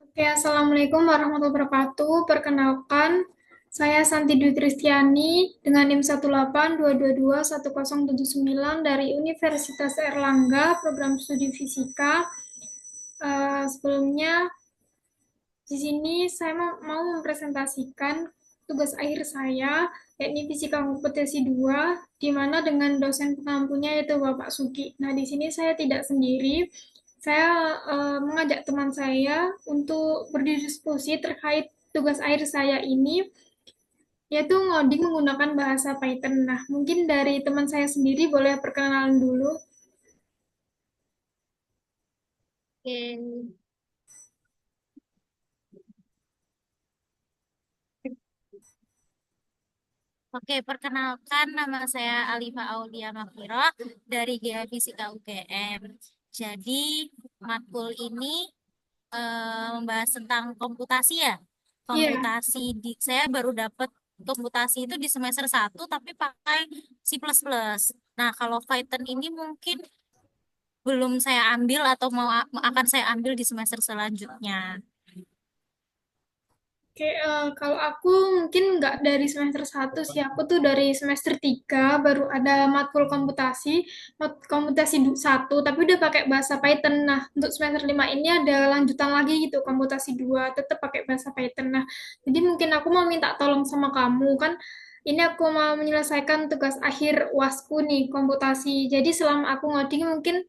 Oke, Assalamualaikum warahmatullahi wabarakatuh. Perkenalkan, saya Santi Dwi Kristiani dengan NIM 182221079 dari Universitas Erlangga, program studi fisika. Sebelumnya, di sini saya mau mempresentasikan tugas akhir saya, yakni Fisika Kompetensi 2, di mana dengan dosen pengampunya yaitu Bapak Sugi. Nah, di sini saya tidak sendiri. Saya mengajak teman saya untuk berdiskusi terkait tugas akhir saya ini, yaitu ngoding menggunakan bahasa Python. Nah, mungkin dari teman saya sendiri boleh perkenalan dulu. Oke, Oke, perkenalkan nama saya Alifa Aulia Mafiro dari Geofisika UGM. Jadi, matkul ini membahas tentang komputasi ya. Iya. Komputasi saya baru dapat komputasi itu di semester 1 tapi pakai C++. Nah, kalau Python ini mungkin belum saya ambil atau akan saya ambil di semester selanjutnya. Oke, kalau aku mungkin nggak dari semester 1 sih, aku tuh dari semester 3 baru ada matkul komputasi 1, tapi udah pakai bahasa Python. Nah, untuk semester 5 ini ada lanjutan lagi gitu, komputasi 2 tetap pakai bahasa Python. Nah, jadi mungkin aku mau minta tolong sama kamu, kan ini aku mau menyelesaikan tugas akhir UASku nih, komputasi. Jadi selama aku ngoding mungkin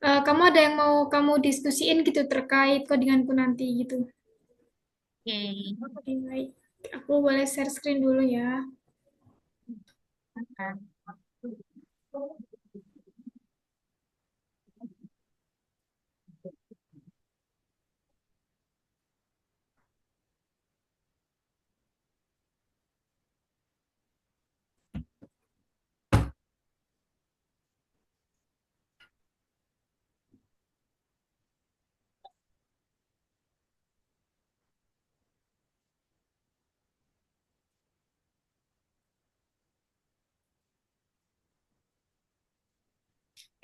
kamu ada yang mau kamu diskusiin gitu terkait codinganku nanti gitu. Oke. Oke, baik. Aku boleh share screen dulu ya.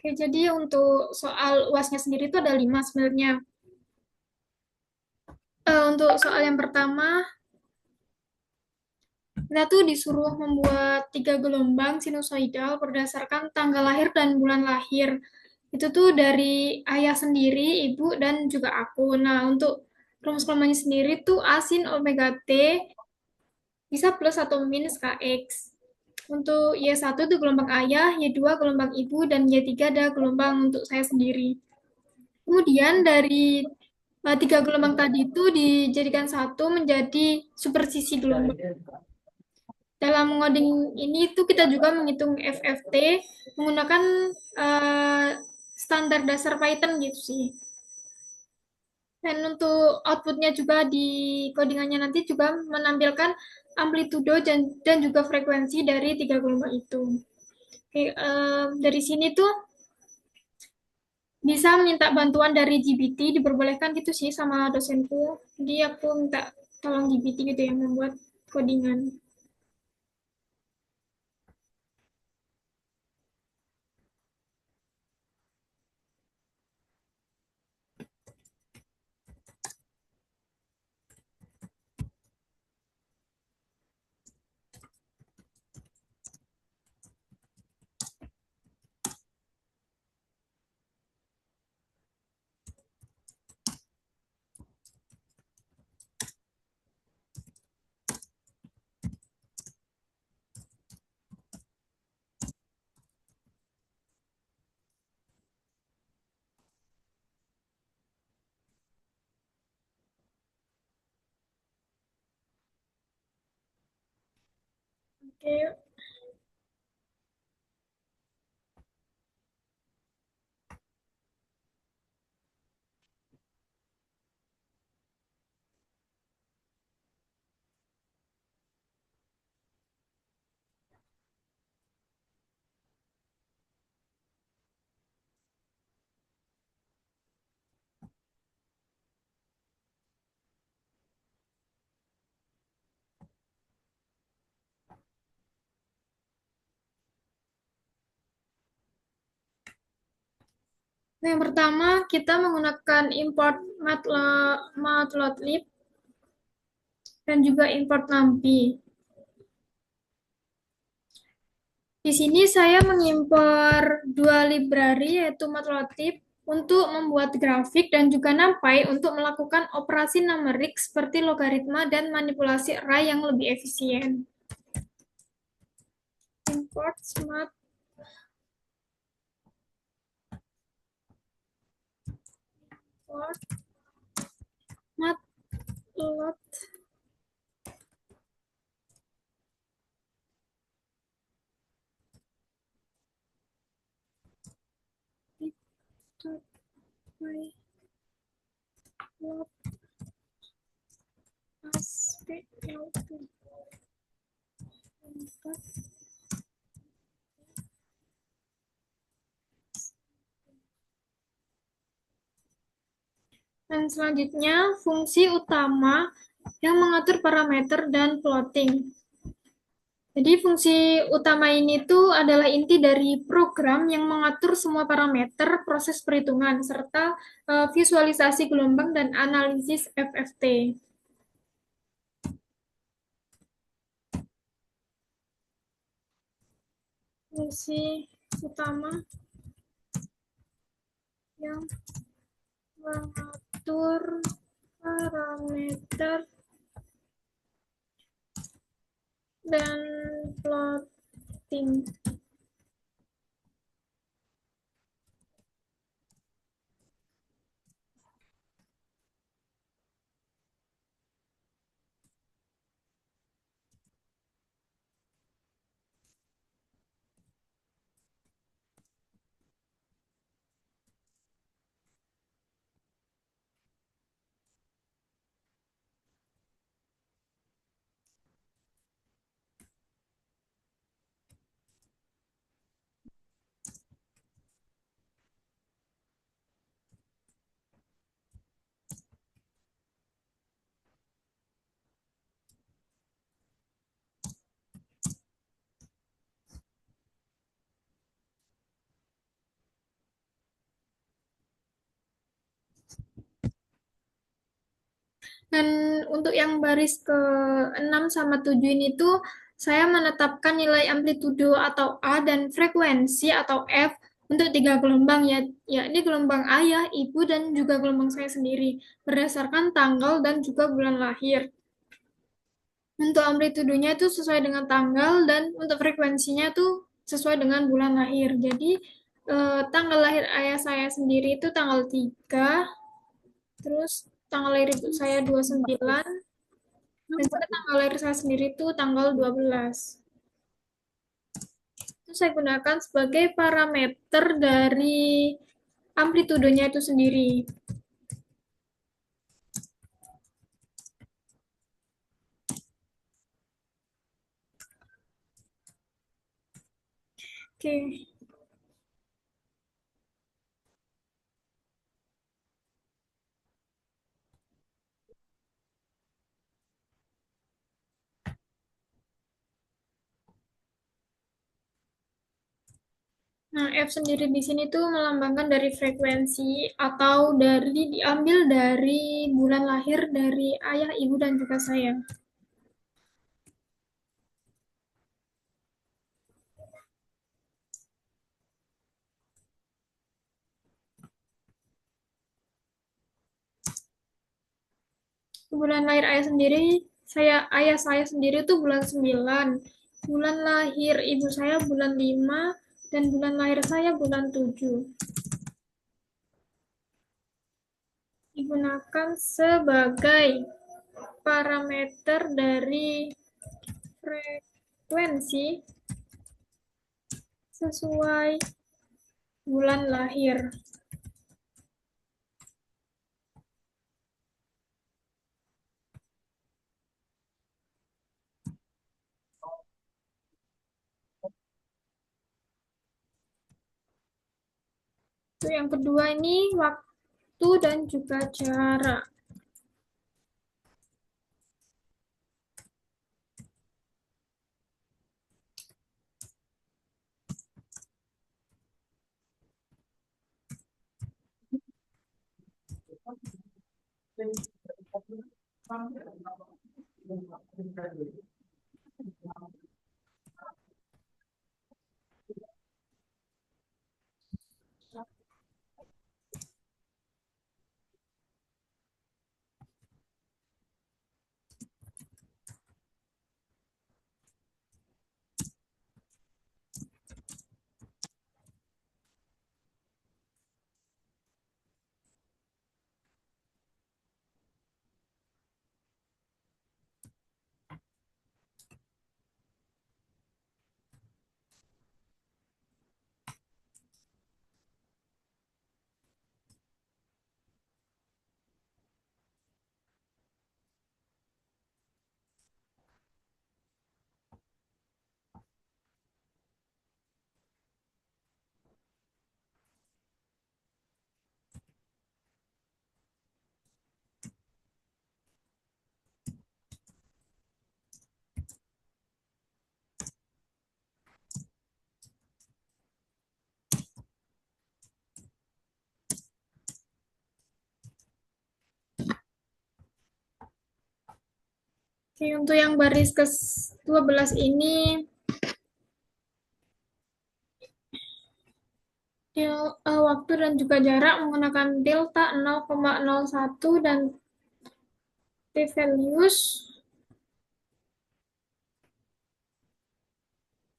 Oke, jadi untuk soal UASnya sendiri itu ada 5 sebenarnya. Untuk soal yang pertama, kita tuh disuruh membuat 3 gelombang sinusoidal berdasarkan tanggal lahir dan bulan lahir. Itu tuh dari ayah sendiri, ibu, dan juga aku. Nah, untuk rumus kelompoknya sendiri tuh A sin omega T bisa plus atau minus KX. Untuk Y1 itu gelombang ayah, Y2 gelombang ibu, dan Y3 ada gelombang untuk saya sendiri. Kemudian dari 3 gelombang tadi itu dijadikan satu menjadi supersisi gelombang. Dalam ngoding ini itu kita juga menghitung FFT menggunakan eh, standar dasar Python gitu sih. Dan untuk outputnya juga di codingannya nanti juga menampilkan amplitudo dan juga frekuensi dari 3 gelombang itu. Oke, dari sini tuh bisa minta bantuan dari GPT, diperbolehkan gitu sih sama dosenku. Jadi aku minta tolong GPT gitu yang membuat codingan. Oke, Yang pertama, kita menggunakan import Matplotlib dan juga import NumPy. Di sini saya mengimpor dua library yaitu Matplotlib untuk membuat grafik dan juga NumPy untuk melakukan operasi numerik seperti logaritma dan manipulasi array yang lebih efisien. Import Matplotlib. Dan selanjutnya, fungsi utama yang mengatur parameter dan plotting. Jadi fungsi utama ini tuh adalah inti dari program yang mengatur semua parameter proses perhitungan serta visualisasi gelombang dan analisis FFT. Fungsi utama yang mengatur parameter dan plotting. Dan untuk yang baris ke 6 sama 7 ini tuh saya menetapkan nilai amplitudo atau A dan frekuensi atau F untuk tiga gelombang ya, yakni gelombang ayah, ibu, dan juga gelombang saya sendiri berdasarkan tanggal dan juga bulan lahir. Untuk amplitudonya itu sesuai dengan tanggal dan untuk frekuensinya tuh sesuai dengan bulan lahir. Jadi tanggal lahir ayah saya sendiri itu tanggal 3, terus tanggal lahir ibu saya 29, dan juga tanggal lahir saya sendiri itu tanggal 12. Itu saya gunakan sebagai parameter dari amplitudonya itu sendiri. Oke. Nah, F sendiri di sini tuh melambangkan dari frekuensi atau dari diambil dari bulan lahir dari ayah, ibu, dan juga saya. Bulan lahir ayah saya sendiri tuh bulan 9. Bulan lahir ibu saya bulan 5 dan bulan lahir saya bulan 7. Digunakan sebagai parameter dari frekuensi sesuai bulan lahir. Itu yang kedua ini waktu dan juga jarak. Oke, untuk yang baris ke 12 ini waktu dan juga jarak menggunakan delta 0,01 dan t values.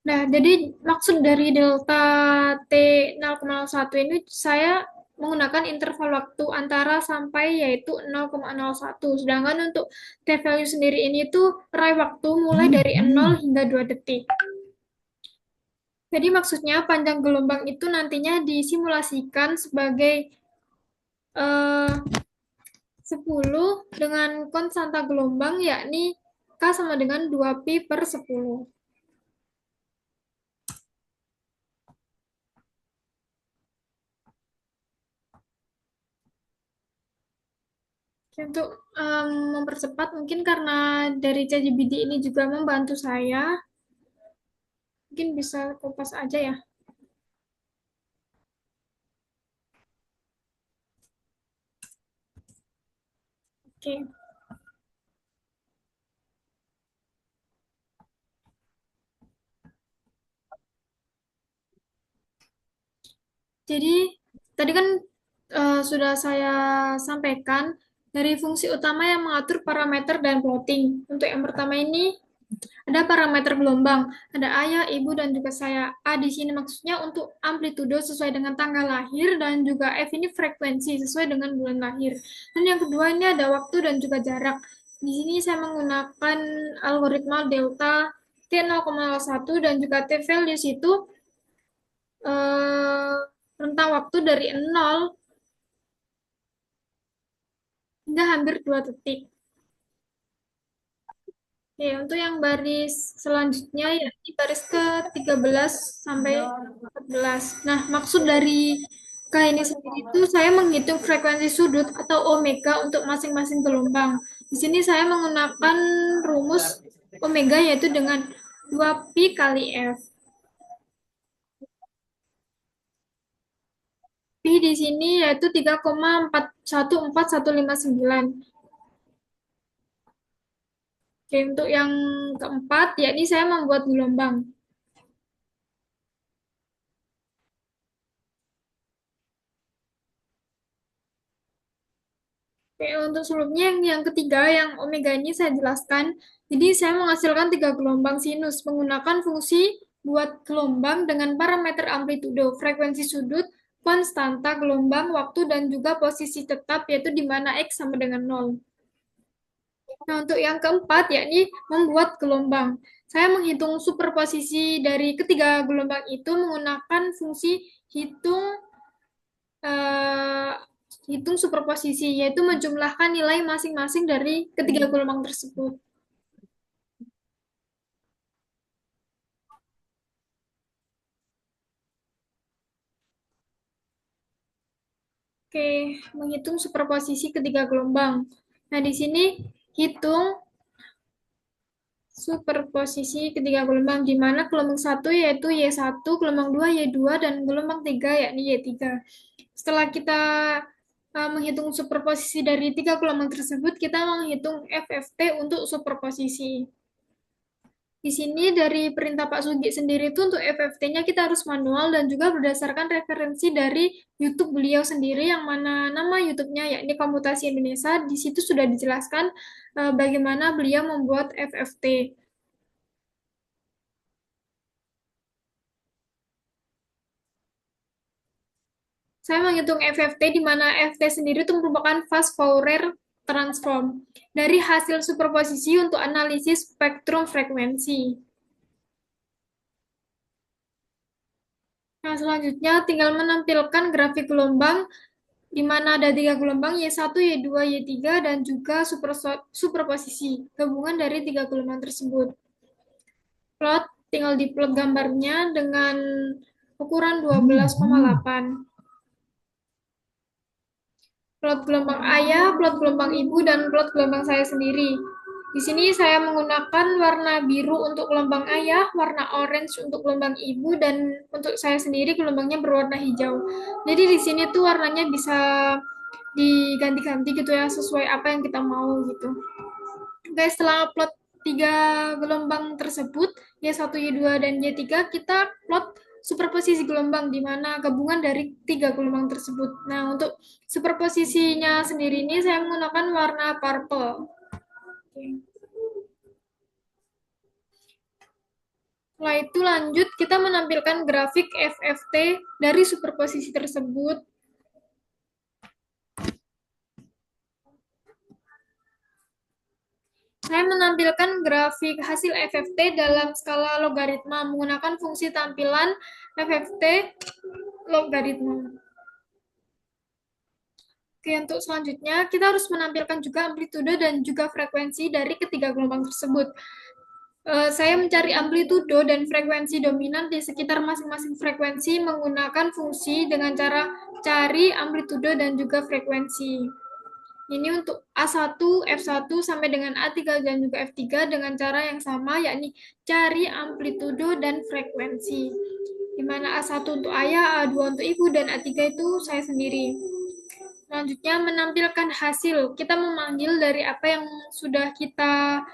Nah, jadi maksud dari delta t 0,01 ini saya menggunakan interval waktu antara sampai yaitu 0,01. Sedangkan untuk t value sendiri ini tuh rai waktu mulai dari 0 hingga 2 detik. Jadi maksudnya panjang gelombang itu nantinya disimulasikan sebagai eh, 10 dengan konstanta gelombang yakni K sama dengan 2pi per 10. Untuk mempercepat mungkin karena dari ChatGPT ini juga membantu saya, mungkin bisa kupas aja ya. Oke. Jadi tadi kan sudah saya sampaikan dari fungsi utama yang mengatur parameter dan plotting. Untuk yang pertama ini ada parameter gelombang, ada ayah, ibu, dan juga saya. A di sini maksudnya untuk amplitudo sesuai dengan tanggal lahir, dan juga F ini frekuensi sesuai dengan bulan lahir. Dan yang kedua ini ada waktu dan juga jarak. Di sini saya menggunakan algoritma delta T0,01 dan juga T values itu eh, rentang waktu dari 0 hingga hampir 2 detik. Oke, untuk yang baris selanjutnya ya ini baris ke-13 sampai 14. Nah, maksud dari K ini sendiri itu saya menghitung frekuensi sudut atau omega untuk masing-masing gelombang. Di sini saya menggunakan rumus omega yaitu dengan 2pi kali F. Pi di sini yaitu 3,414159. Oke, untuk yang keempat, yakni saya membuat gelombang. Oke, untuk sebelumnya yang ketiga, yang omega ini saya jelaskan. Jadi saya menghasilkan 3 gelombang sinus menggunakan fungsi buat gelombang dengan parameter amplitudo, frekuensi sudut, konstanta gelombang, waktu, dan juga posisi tetap, yaitu di mana X sama dengan 0. Nah, untuk yang keempat, yakni membuat gelombang. Saya menghitung superposisi dari ketiga gelombang itu menggunakan fungsi hitung eh, hitung superposisi, yaitu menjumlahkan nilai masing-masing dari ketiga gelombang tersebut. Oke, menghitung superposisi ketiga gelombang. Nah, di sini hitung superposisi ketiga gelombang, di mana gelombang satu yaitu Y1, gelombang 2 Y2, dan gelombang 3 yakni Y3. Setelah kita menghitung superposisi dari tiga gelombang tersebut, kita menghitung FFT untuk superposisi. Di sini dari perintah Pak Sugi sendiri itu untuk FFT-nya kita harus manual dan juga berdasarkan referensi dari YouTube beliau sendiri yang mana nama YouTube-nya yakni Komputasi Indonesia. Di situ sudah dijelaskan bagaimana beliau membuat FFT. Saya menghitung FFT di mana FT sendiri itu merupakan fast Fourier transform dari hasil superposisi untuk analisis spektrum frekuensi. Nah, selanjutnya tinggal menampilkan grafik gelombang di mana ada tiga gelombang Y1, Y2, Y3 dan juga superposisi gabungan dari tiga gelombang tersebut. Plot tinggal diplot gambarnya dengan ukuran 12,8. Plot gelombang ayah, plot gelombang ibu, dan plot gelombang saya sendiri. Di sini saya menggunakan warna biru untuk gelombang ayah, warna orange untuk gelombang ibu, dan untuk saya sendiri gelombangnya berwarna hijau. Jadi di sini tuh warnanya bisa diganti-ganti gitu ya, sesuai apa yang kita mau gitu. Guys, setelah upload tiga gelombang tersebut, Y1, Y2, dan Y3, kita plot superposisi gelombang di mana gabungan dari tiga gelombang tersebut. Nah, untuk superposisinya sendiri ini saya menggunakan warna purple. Setelah itu lanjut kita menampilkan grafik FFT dari superposisi tersebut. Saya menampilkan grafik hasil FFT dalam skala logaritma menggunakan fungsi tampilan FFT logaritma. Oke, untuk selanjutnya kita harus menampilkan juga amplitude dan juga frekuensi dari ketiga gelombang tersebut. Saya mencari amplitudo dan frekuensi dominan di sekitar masing-masing frekuensi menggunakan fungsi dengan cara cari amplitudo dan juga frekuensi. Ini untuk A1, F1 sampai dengan A3 dan juga F3 dengan cara yang sama, yakni cari amplitudo dan frekuensi. Di mana A1 untuk ayah, A2 untuk ibu, dan A3 itu saya sendiri. Selanjutnya menampilkan hasil. Kita memanggil dari apa yang sudah kita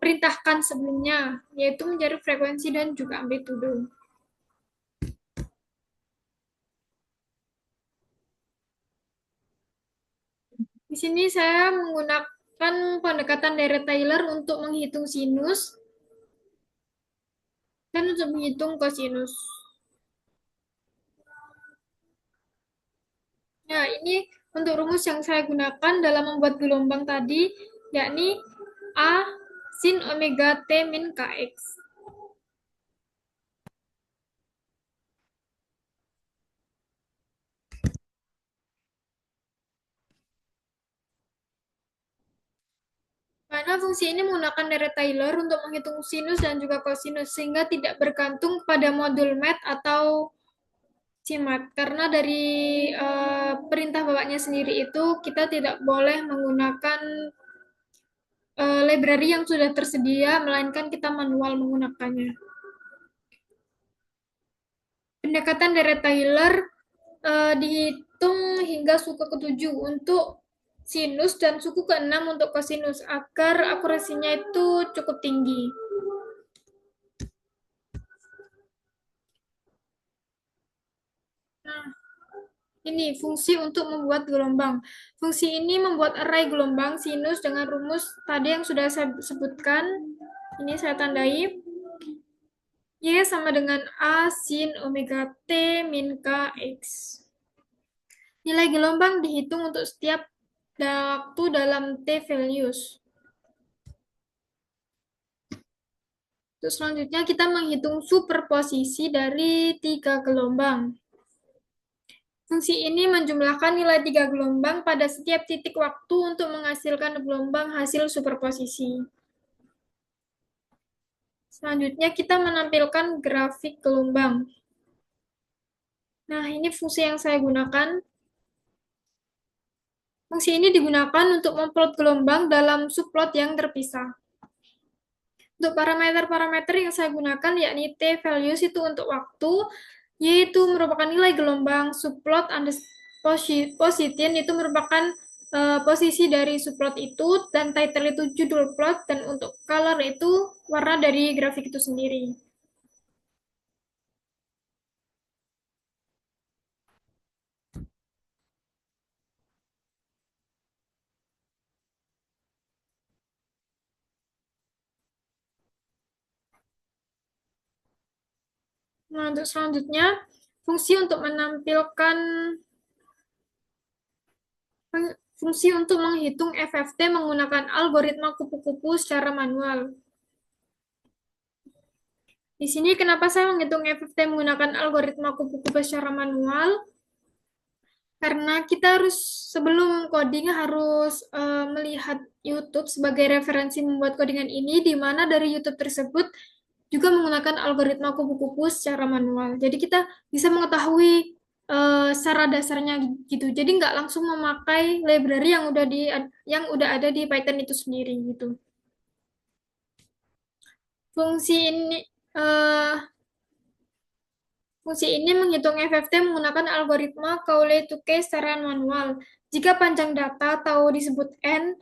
perintahkan sebelumnya, yaitu mencari frekuensi dan juga amplitudo. Di sini saya menggunakan pendekatan Deret-Taylor untuk menghitung sinus dan untuk menghitung kosinus. Nah, ini untuk rumus yang saya gunakan dalam membuat gelombang tadi, yakni A sin omega T min Kx. Mana fungsi ini menggunakan Deret-Taylor untuk menghitung sinus dan juga kosinus, sehingga tidak bergantung pada modul MET atau CIMAT. Karena dari perintah bapaknya sendiri itu, kita tidak boleh menggunakan library yang sudah tersedia, melainkan kita manual menggunakannya. Pendekatan Deret-Taylor dihitung hingga suku ke-7 untuk sinus dan suku ke-6 untuk kosinus agar akurasinya itu cukup tinggi. Nah, ini fungsi untuk membuat gelombang. Fungsi ini membuat array gelombang sinus dengan rumus tadi yang sudah saya sebutkan. Ini saya tandai. Y sama dengan A sin omega T min Kx. Nilai gelombang dihitung untuk setiap waktu dalam T values. Terus selanjutnya kita menghitung superposisi dari tiga gelombang. Fungsi ini menjumlahkan nilai tiga gelombang pada setiap titik waktu untuk menghasilkan gelombang hasil superposisi. Selanjutnya kita menampilkan grafik gelombang. Nah, ini fungsi yang saya gunakan. Fungsi ini digunakan untuk memplot gelombang dalam subplot yang terpisah. Untuk parameter-parameter yang saya gunakan yakni T values itu untuk waktu, Y itu merupakan nilai gelombang, subplot Positin itu merupakan posisi dari subplot itu, dan title itu judul plot, dan untuk color itu warna dari grafik itu sendiri. Nah, untuk selanjutnya, fungsi untuk menampilkan fungsi untuk menghitung FFT menggunakan algoritma kupu-kupu secara manual. Di sini kenapa saya menghitung FFT menggunakan algoritma kupu-kupu secara manual? Karena kita harus sebelum coding harus melihat YouTube sebagai referensi membuat codingan ini, di mana dari YouTube tersebut juga menggunakan algoritma kupu-kupu secara manual. Jadi kita bisa mengetahui secara dasarnya gitu. Jadi nggak langsung memakai library yang udah ada di Python itu sendiri gitu. Fungsi ini eh, Fungsi ini menghitung FFT menggunakan algoritma Cauchy-Touquet secara manual. Jika panjang data atau disebut N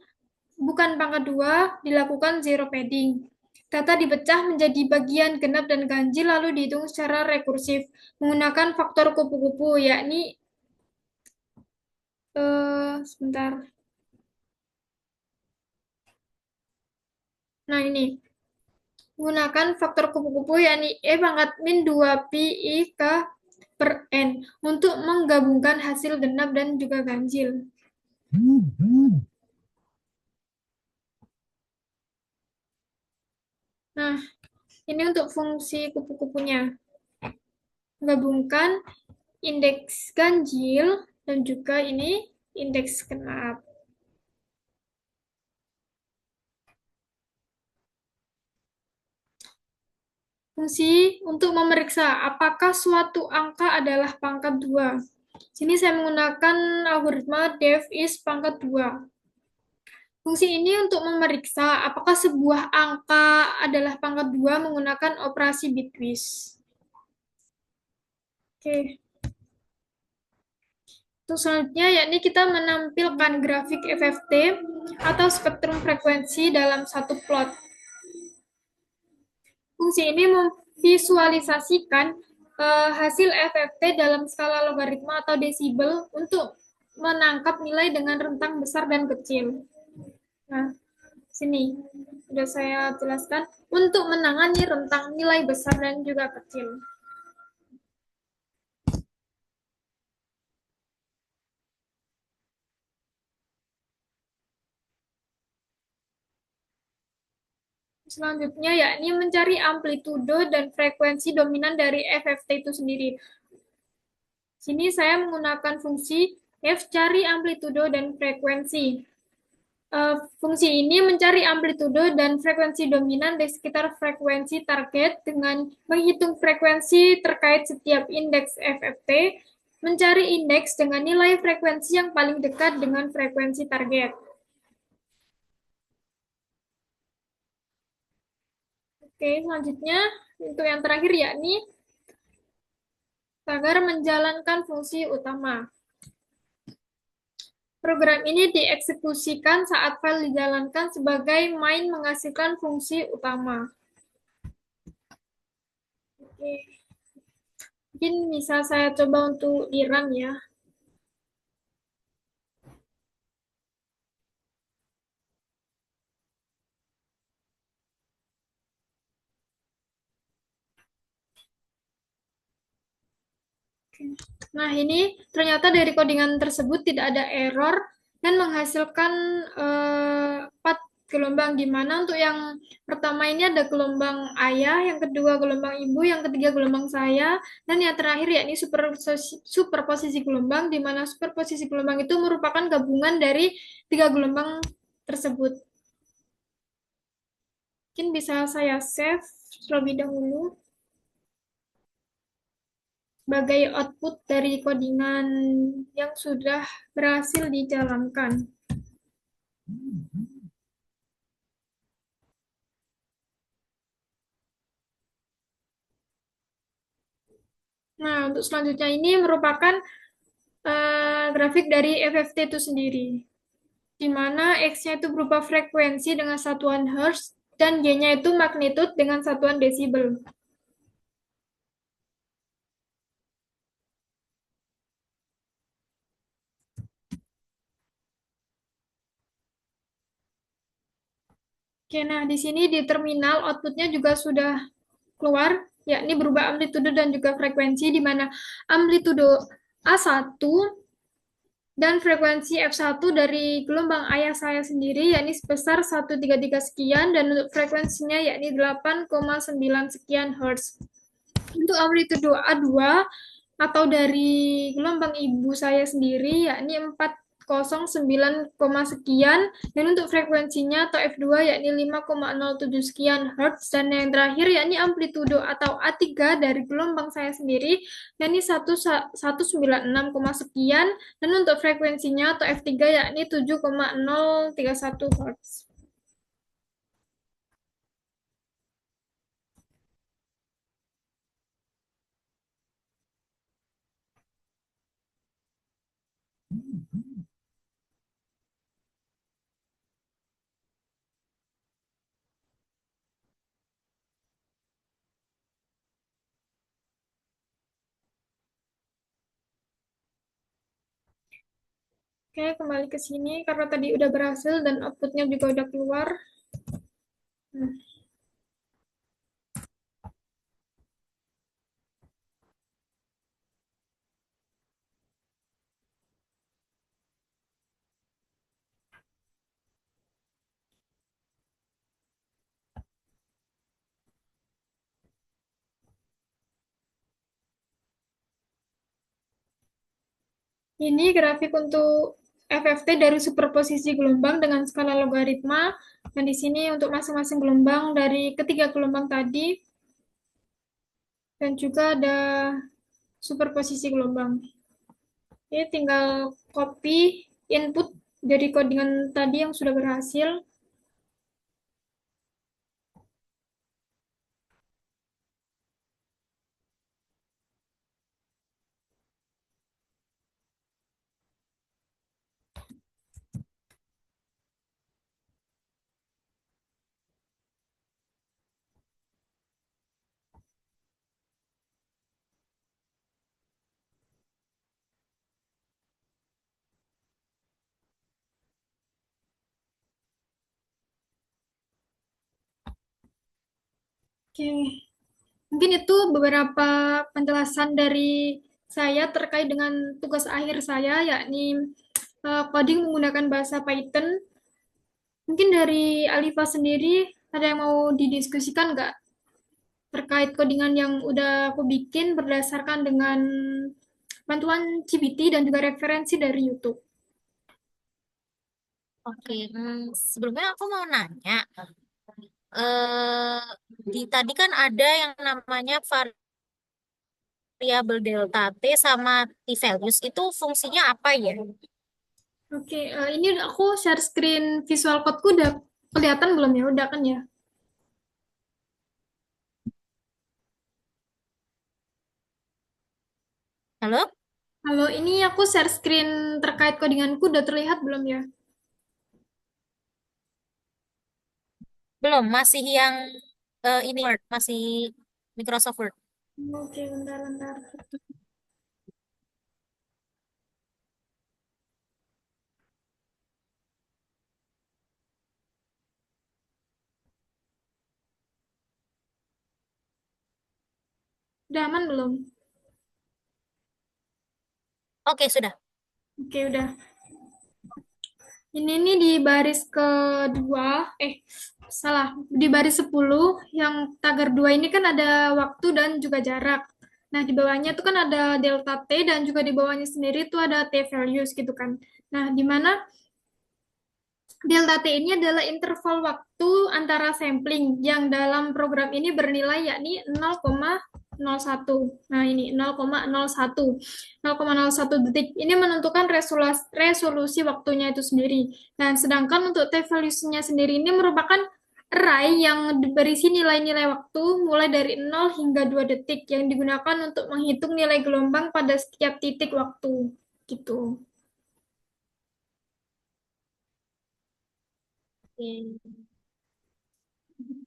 bukan pangkat 2, dilakukan zero padding. Data dipecah menjadi bagian genap dan ganjil lalu dihitung secara rekursif menggunakan faktor kupu-kupu, yakni sebentar. Nah, ini menggunakan faktor kupu-kupu yakni E pangkat min 2 pi I K per N untuk menggabungkan hasil genap dan juga ganjil. Nah, ini untuk fungsi kupu-kupunya. Gabungkan indeks ganjil dan juga ini indeks genap. Fungsi untuk memeriksa apakah suatu angka adalah pangkat 2. Sini saya menggunakan algoritma def is pangkat 2. Fungsi ini untuk memeriksa apakah sebuah angka adalah pangkat 2 menggunakan operasi bitwist. Oke. Untuk selanjutnya, yakni kita menampilkan grafik FFT atau spektrum frekuensi dalam satu plot. Fungsi ini memvisualisasikan hasil FFT dalam skala logaritma atau desibel untuk menangkap nilai dengan rentang besar dan kecil. Nah, sini sudah saya jelaskan untuk menangani rentang nilai besar dan juga kecil. Selanjutnya yakni mencari amplitudo dan frekuensi dominan dari FFT itu sendiri. Sini saya menggunakan fungsi f cari amplitudo dan frekuensi. Fungsi ini mencari amplitudo dan frekuensi dominan di sekitar frekuensi target dengan menghitung frekuensi terkait setiap indeks FFT, mencari indeks dengan nilai frekuensi yang paling dekat dengan frekuensi target. Oke, selanjutnya untuk yang terakhir yakni agar menjalankan fungsi utama. Program ini dieksekusikan saat file dijalankan sebagai main menghasilkan fungsi utama. Oke. Mungkin bisa saya coba untuk di run ya. Nah, ini ternyata dari codingan tersebut tidak ada error dan menghasilkan 4 gelombang, di mana untuk yang pertama ini ada gelombang ayah, yang kedua gelombang ibu, yang ketiga gelombang saya, dan yang terakhir yakni superposisi gelombang, di mana superposisi gelombang itu merupakan gabungan dari 3 gelombang tersebut. Mungkin bisa saya save terlebih dahulu sebagai output dari codingan yang sudah berhasil dijalankan. Nah, untuk selanjutnya ini merupakan grafik dari FFT itu sendiri, di mana X-nya itu berupa frekuensi dengan satuan Hertz dan Y-nya itu magnitude dengan satuan desibel. Oke, nah di sini di terminal outputnya juga sudah keluar, yakni berubah amplitudo dan juga frekuensi, di mana amplitudo A1 dan frekuensi F1 dari gelombang ayah saya sendiri yakni sebesar 133 sekian, dan untuk frekuensinya yakni 8,9 sekian Hz. Untuk amplitudo A2 atau dari gelombang ibu saya sendiri yakni 409, sekian, dan untuk frekuensinya atau F2 yakni 5,07 sekian Hz, dan yang terakhir yakni amplitudo atau A3 dari gelombang saya sendiri yakni 196, sekian, dan untuk frekuensinya atau F3 yakni 7,031 Hz. Oke, kembali ke sini karena tadi udah berhasil dan outputnya juga udah keluar. Nah, ini grafik untuk FFT dari superposisi gelombang dengan skala logaritma. Dan di sini untuk masing-masing gelombang dari ketiga gelombang tadi, dan juga ada superposisi gelombang. Ini tinggal copy input dari codingan tadi yang sudah berhasil. Oke, mungkin itu beberapa penjelasan dari saya terkait dengan tugas akhir saya, yakni coding menggunakan bahasa Python. Mungkin dari Alifa sendiri ada yang mau didiskusikan nggak terkait codingan yang udah aku bikin berdasarkan dengan bantuan GPT dan juga referensi dari YouTube. Oke, sebelumnya aku mau nanya, eh tadi kan ada yang namanya variabel delta t sama t values itu fungsinya apa ya? Oke, ini aku share screen visual code-ku udah kelihatan belum ya? Udah kan ya? Halo? Kalau ini aku share screen terkait codinganku udah terlihat belum ya? Belum, masih yang ini Word, masih Microsoft Word. Oke, bentar-bentar. Udah aman belum? Oke, sudah. Oke, udah. Ini nih di baris kedua, salah, di baris 10 yang tagar 2 ini kan ada waktu dan juga jarak. Nah, di bawahnya tuh kan ada delta T dan juga di bawahnya sendiri tuh ada T values gitu kan. Nah, di mana delta T ini adalah interval waktu antara sampling yang dalam program ini bernilai yakni 0,01. Nah, ini 0,01. 0,01 detik. Ini menentukan resolusi waktunya itu sendiri. Nah, sedangkan untuk T values-nya sendiri ini merupakan array yang berisi nilai-nilai waktu mulai dari 0 hingga 2 detik yang digunakan untuk menghitung nilai gelombang pada setiap titik waktu. gitu. Oke.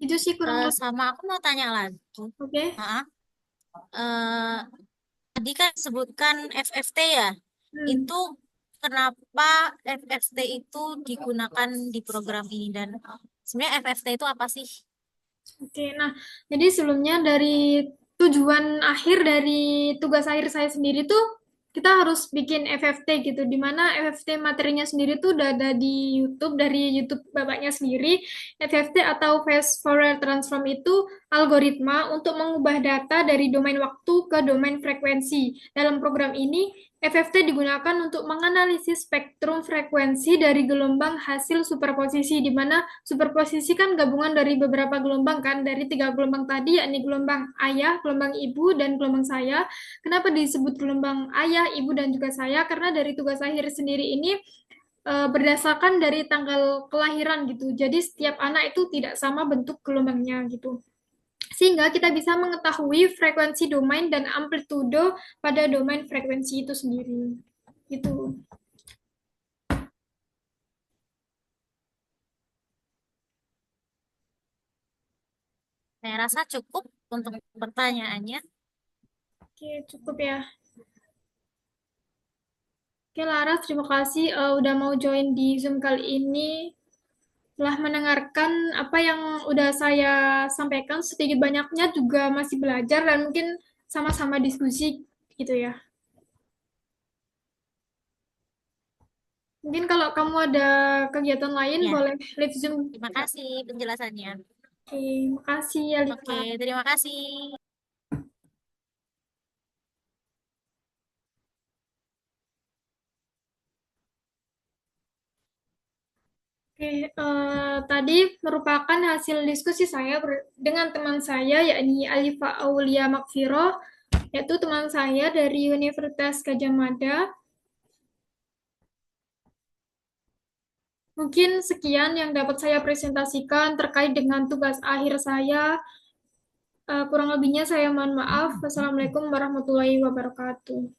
Itu sih kurang lebih. Sama aku mau tanya lagi. Oke. Maaf. Eh, Tadi kan sebutkan FFT ya. Hmm. Itu kenapa FFT itu digunakan di program ini dan sebenarnya FFT itu apa sih? Oke, nah, jadi sebelumnya dari tujuan akhir dari tugas akhir saya sendiri tuh kita harus bikin FFT gitu, di mana FFT materinya sendiri tuh udah ada di YouTube, dari YouTube bapaknya sendiri. FFT atau Fast Fourier Transform itu algoritma untuk mengubah data dari domain waktu ke domain frekuensi. Dalam program ini, FFT digunakan untuk menganalisis spektrum frekuensi dari gelombang hasil superposisi, di mana superposisi kan gabungan dari beberapa gelombang kan, dari tiga gelombang tadi, yakni gelombang ayah, gelombang ibu, dan gelombang saya. Kenapa disebut gelombang ayah, ibu, dan juga saya? Karena dari tugas akhir sendiri ini berdasarkan dari tanggal kelahiran gitu. Jadi setiap anak itu tidak sama bentuk gelombangnya gitu. Sehingga kita bisa mengetahui frekuensi domain dan amplitudo pada domain frekuensi itu sendiri. Gitu. Saya rasa cukup untuk pertanyaannya. Oke, cukup ya. Oke, Laras, terima kasih udah mau join di Zoom kali ini. Telah mendengarkan apa yang udah saya sampaikan, sedikit banyaknya juga masih belajar dan mungkin sama-sama diskusi gitu ya. Mungkin kalau kamu ada kegiatan lain, Ya, boleh live Zoom. terima kasih penjelasannya. Oke, makasih ya, Oke, Lifa. terima kasih. Oke, tadi merupakan hasil diskusi saya dengan teman saya, yakni Alifa Aulia Makfiro, yaitu teman saya dari Universitas Gadjah Mada. Mungkin sekian yang dapat saya presentasikan terkait dengan tugas akhir saya. Kurang lebihnya saya mohon maaf. Wassalamualaikum warahmatullahi wabarakatuh.